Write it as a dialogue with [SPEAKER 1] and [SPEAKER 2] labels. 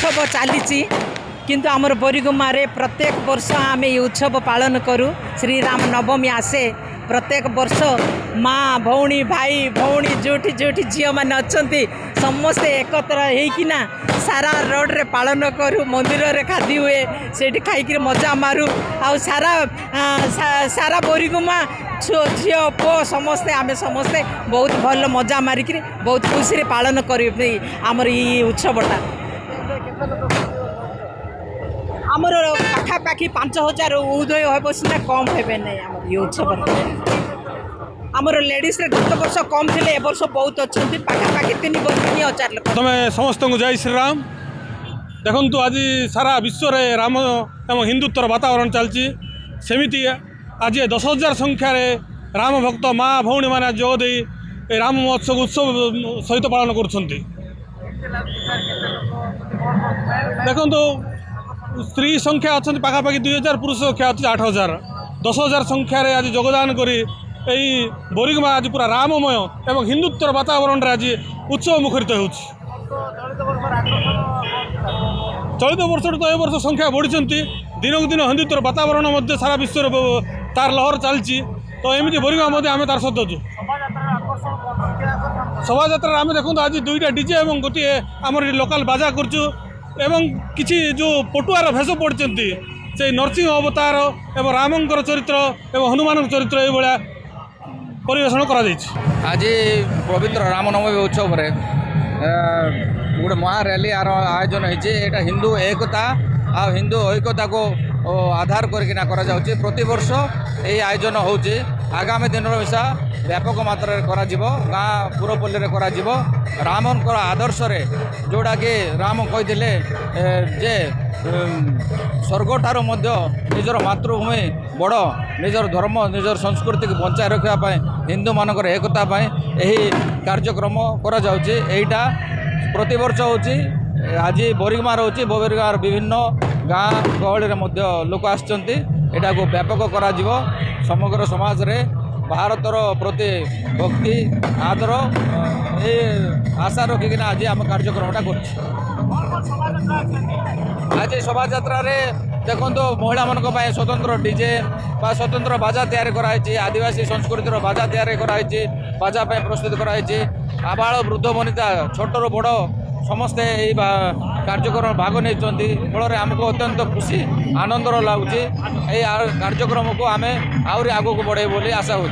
[SPEAKER 1] उत्सव चली किंतु आमर बोरीगुमारे प्रत्येक वर्ष आम ये उत्सव पालन करूँ। श्रीराम नवमी आसे प्रत्येक वर्ष माँ भौणी भाई भौणी जोठी जोठी झील मैंने अच्छा समस्ते एकत्र होना सारा रोड रे पालन करूँ। मंदिर रे खादी हुए से खाई मजा मारू आ सारा बोरीगुमा झील पु समस्ते आम समस्ते बहुत भल मजा मारिक बहुत खुशी पालन कर ये उत्सवटा आमर पाखापाखि 5000 उदय हम सीना कम हे ना ये उत्सव आमर लेडीज रे गत वर्ष कम थे ए वर्ष बहुत अच्छा पाखापाखि 3000 लोक
[SPEAKER 2] तुम समस्त को जय श्रीराम। देखु आज सारा विश्व रे राम एवं हिंदुत्वर वातावरण चलती सेमती आज 10,000 संख्यार राम भक्त माँ भौणी मैंने जोगदे राम महोत्सव उत्सव सहित पालन कर देखु स्त्री संख्या अच्छा पाखापाखि 2000 पुरुष संख्या अच्छी 8,000 10,000 संख्यार आज योगदान करी बोरीगुमा आज पूरा राममय एवं हिंदुत्वर वातावरण आज उत्सव मुखरित हो चलित वर्ष तो ए वर्ष संख्या बढ़ी दिनक दिन हिंदुत्वर वातावरण सारा विश्व तार लहर चलती तो एमती बोरीगुमा आम तार सदु शोभा यात्रा आम देखो आज 2टा डीजे और गोटे आम लोकाल बाजा करूँ एवं किसी जो पटुआर भेष पड़ते से नरसिंह अवतार एवं रामंकर चरित्र एवं हनुमान चरित्र ये परिवेषण कर
[SPEAKER 3] आज पवित्र रामनवमी उत्सव गोटे महारैली आयोजन होता हिंदू एकता आ हिंदू ऐक्यता को आधार करके प्रति वर्ष यही आयोजन होची आगामी दिन मिशा व्यापक मात्रा करा गाँ पुरपल्ली करा रामंकर आदर्श रे जोड़ा कि राम कही जे स्वर्ग ठारू निजर मातृभूमि बड़ निजर धर्म निजर संस्कृति को बचाए रखापी हिंदू मानकर एकता यही कार्यक्रम करा प्रति वर्ष होची आज बोरीगुमार होची बोरीगुमार विभिन्न गाँ गहली लोक आसचंती एटा को व्यापक करा समग्र समाज रे भारतर प्रति भक्ति आदर ये आशा रखिकिना आज आम कार्यक्रमटा कर आज शोभा यात्रा देखो महिला मान स्वतंत्र डीजे बा स्वतंत्र बाजा तैयारी कराई आदिवासी संस्कृतिर बाजा तैयारी कराई बाजा प्रस्तुत कराई आबाल वृद्ध वनिता छोटू बड़ समस्ते यही कार्यक्रम भाग नहीं फल आमको अत्यंत खुशी आनंदर लगुच कार्यक्रम को आम आहरी आगू बढ़े बोली आशा हो।